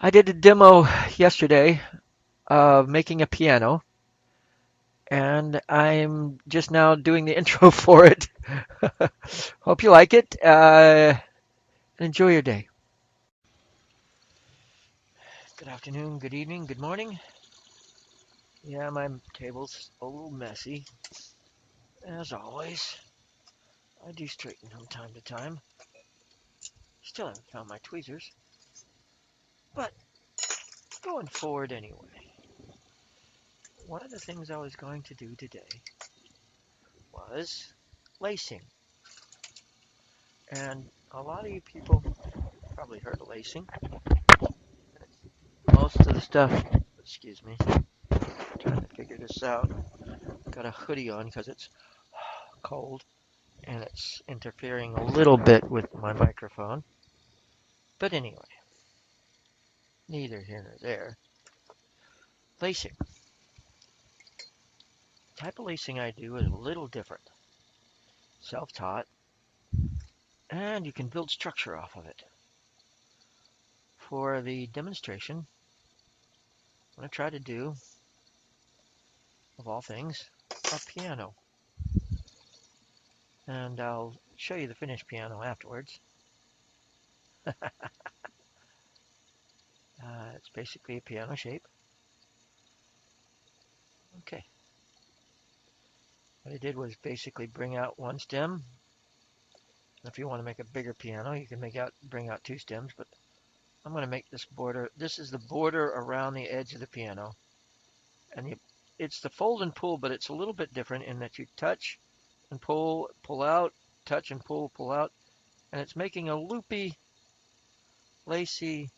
I did a demo yesterday of making a piano, and I'm just now doing the intro for it. Hope you like it. And enjoy your day. Good afternoon, good evening, good morning. Yeah, my table's a little messy, as always. I do straighten from time to time. Still haven't found my tweezers, but going forward anyway. One of the things I was going to do today was lacing. And a lot of you people probably heard of lacing. Most of the stuff, excuse me, trying to figure this out. Got a hoodie on because it's cold and it's interfering a little bit with my microphone. But anyway, neither here nor there. Lacing. The type of lacing I do is a little different. Self-taught, and you can build structure off of it. For the demonstration, I'm going to try to do, of all things, a piano. And I'll show you the finished piano afterwards. It's basically a piano shape. Okay. What I did was basically bring out one stem. If you want to make a bigger piano, you can bring out two stems, but I'm going to make this border. This is the border around the edge of the piano. And it's the fold and pull, but it's a little bit different in that you touch and pull out, touch and pull out. And it's making a loopy, lacy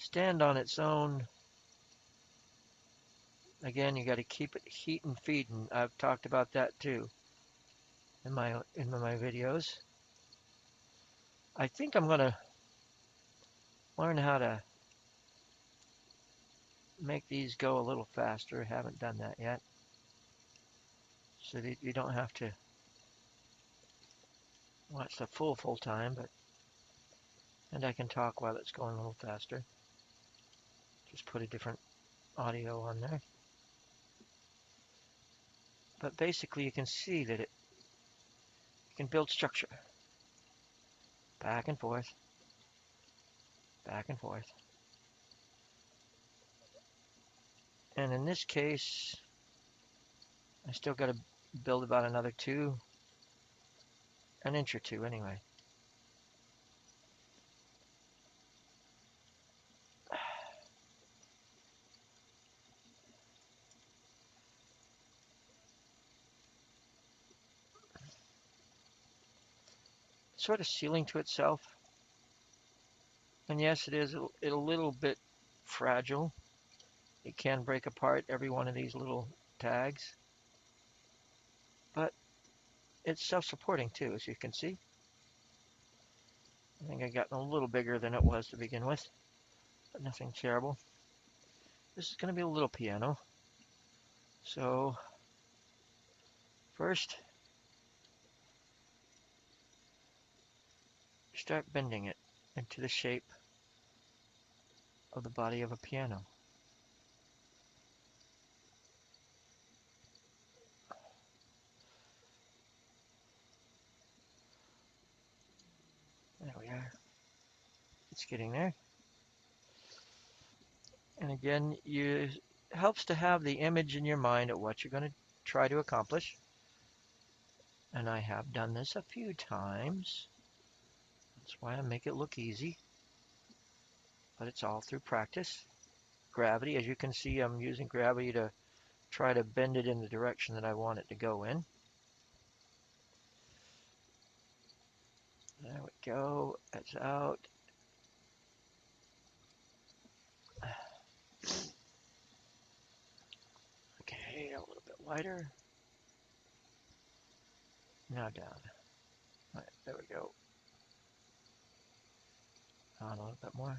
stand on its own. Again, you got to keep it heat and feeding. I've talked about that too in my videos. I think I'm going to learn how to make these go a little faster. Haven't done that yet. So that you don't have to watch the full time, and I can talk while it's going a little faster. Just put a different audio on there. But basically you can see that you can build structure. Back and forth, back and forth. And in this case, I still got to build about another an inch or two anyway. Sort of sealing to itself. And yes, it is a little bit fragile. It can break apart every one of these little tags. But it's self-supporting too, as you can see. I think I got a little bigger than it was to begin with, but nothing terrible. This is going to be a little piano. So first, start bending it into the shape of the body of a piano. There we are. It's getting there. And again, it helps to have the image in your mind of what you're going to try to accomplish. And I have done this a few times. That's why I make it look easy. But it's all through practice. Gravity, as you can see, I'm using gravity to try to bend it in the direction that I want it to go in. There we go. It's out. Okay, a little bit wider. Now down. All right, there we go. On a little bit more.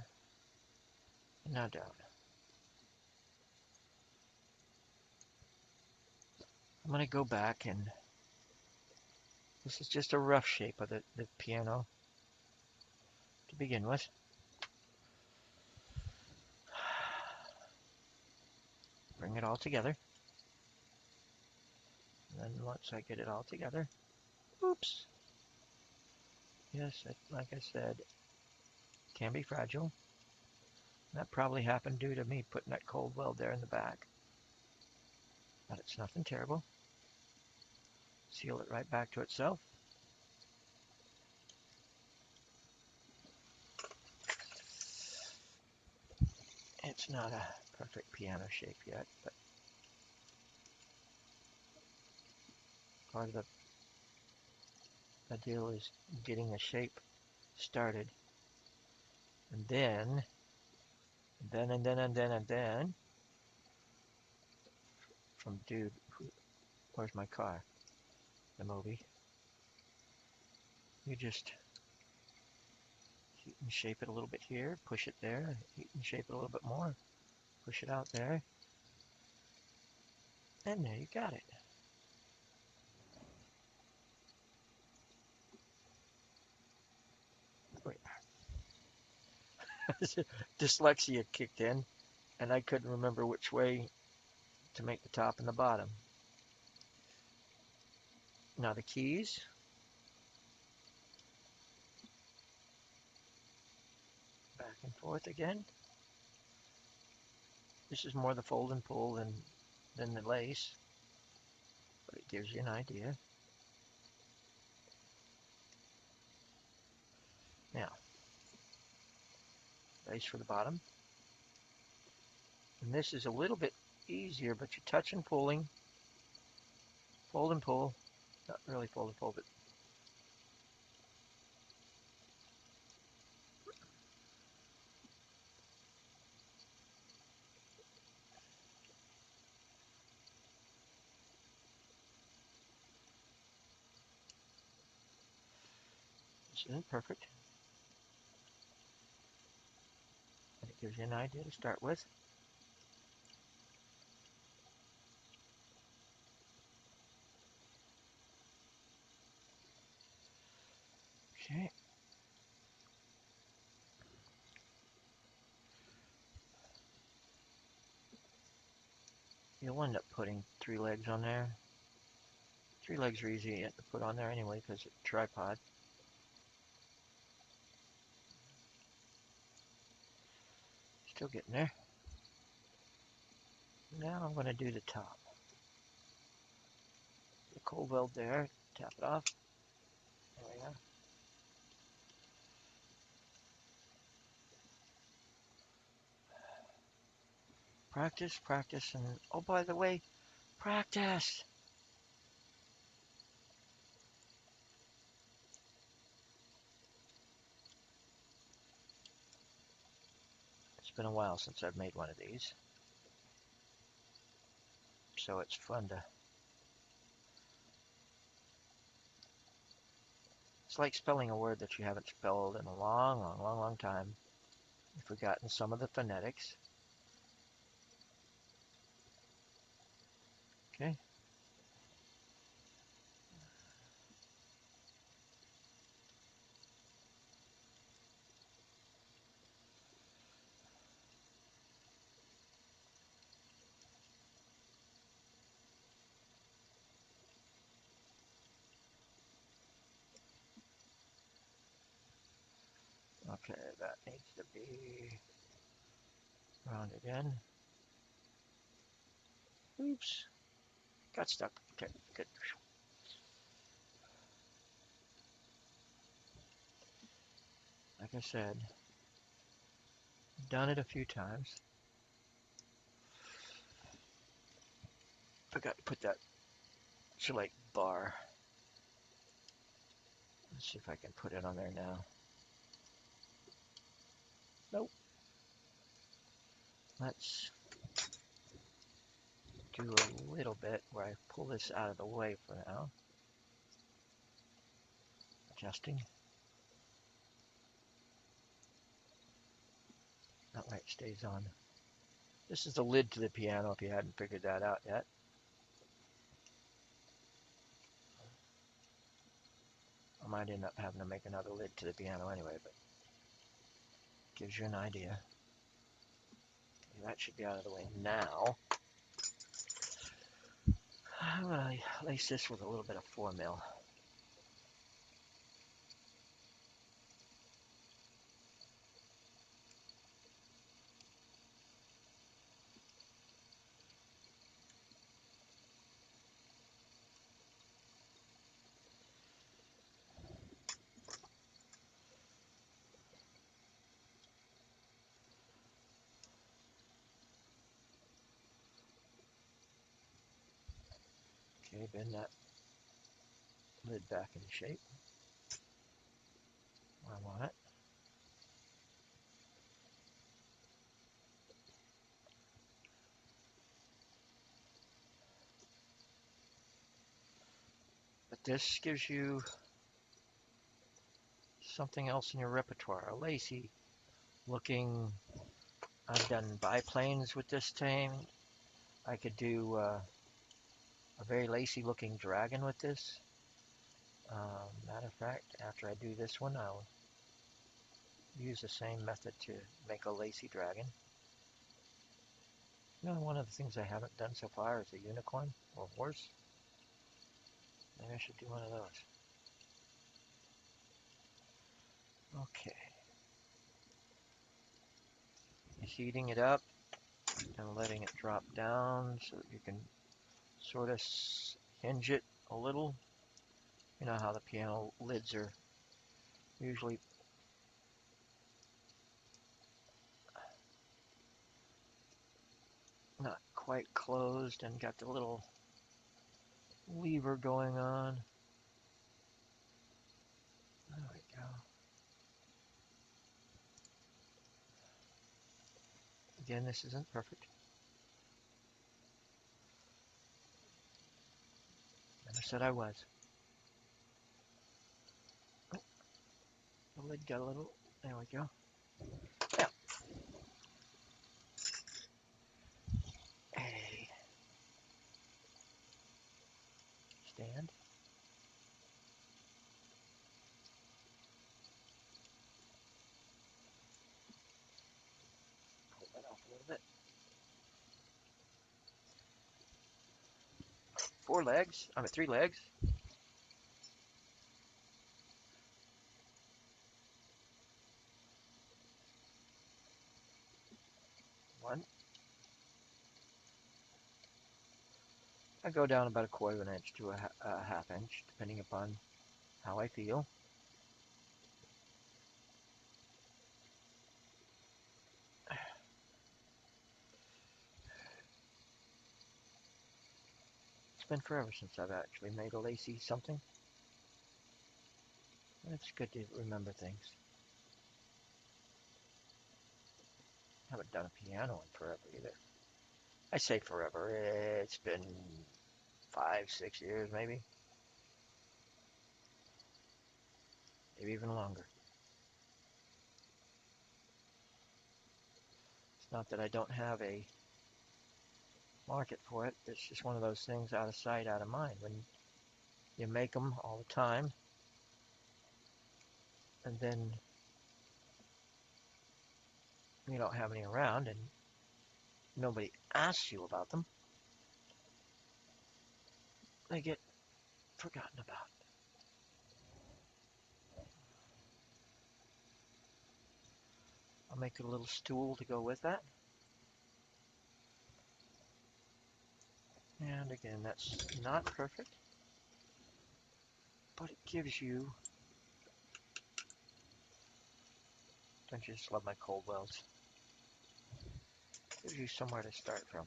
And now down. I'm going to go back, and this is just a rough shape of the piano to begin with. bring it all together. And then once I get it all together, oops. Yes, like I said, can be fragile. That probably happened due to me putting that cold weld there in the back. But it's nothing terrible. Seal it right back to itself. It's not a perfect piano shape yet, but part of the deal is getting the shape started. And then, from dude, where's my car? The movie. You just heat and shape it a little bit here, push it there, heat and shape it a little bit more, push it out there, and there you got it. Wait. Dyslexia kicked in, and I couldn't remember which way to make the top and the bottom. Now the keys. Back and forth again. This is more the fold and pull than the lace, but it gives you an idea. Now, lace for the bottom. And this is a little bit easier, but you're touching, pulling, fold and pull. Not really fold and pull, but this isn't perfect. But it gives you an idea to start with. Okay. You'll end up putting 3 legs on there. 3 legs are easy to put on there anyway because it's a tripod. Still getting there. Now I'm going to do the top. The cold weld there, tap it off. There we are. Practice, practice, and oh, by the way, practice. It's been a while since I've made one of these, so it's fun to. It's like spelling a word that you haven't spelled in a long time. You've forgotten some of the phonetics. Okay. Okay, that needs to be rounded in. Oops. Got stuck. Okay, good. Like I said, done it a few times. Forgot to put that Gillette bar. Let's see if I can put it on there now. Nope. Let's do a little bit where I pull this out of the way for now. Adjusting. That way it stays on. This is the lid to the piano if you hadn't figured that out yet. I might end up having to make another lid to the piano anyway, but gives you an idea. Okay, that should be out of the way now. I'm going to lace this with a little bit of 4 mil. Okay, bend that lid back into shape where I want it. But this gives you something else in your repertoire. A lacy looking, I've done biplanes with this thing. I could do a very lacy looking dragon with this. Matter of fact, after I do this one, I'll use the same method to make a lacy dragon. You know, one of the things I haven't done so far is a unicorn or horse. Maybe I should do one of those. Okay. Heating it up and letting it drop down so that you can sort of hinge it a little. You know how the piano lids are usually not quite closed and got the little lever going on. There we go. Again, this isn't perfect. Never said I was. Oh, the lid got a little, there we go. Yeah. A stand. Pull that off a little bit. 4 legs, 3 legs. One. I go down about 1/4 inch to a 1/2 inch, depending upon how I feel. It's been forever since I've actually made a lacy something. It's good to remember things. I haven't done a piano in forever either. I say forever. It's been 5, 6 years maybe. Maybe even longer. It's not that I don't have a market for it. It's just one of those things out of sight, out of mind. When you make them all the time, and then you don't have any around, and nobody asks you about them, they get forgotten about. I'll make a little stool to go with that. And again, that's not perfect, but it gives you, don't you just love my cold welds? Gives you somewhere to start from.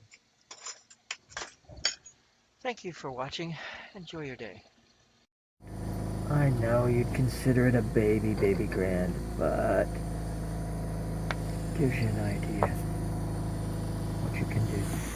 Thank you for watching. Enjoy your day. I know you'd consider it a baby grand, but gives you an idea what you can do.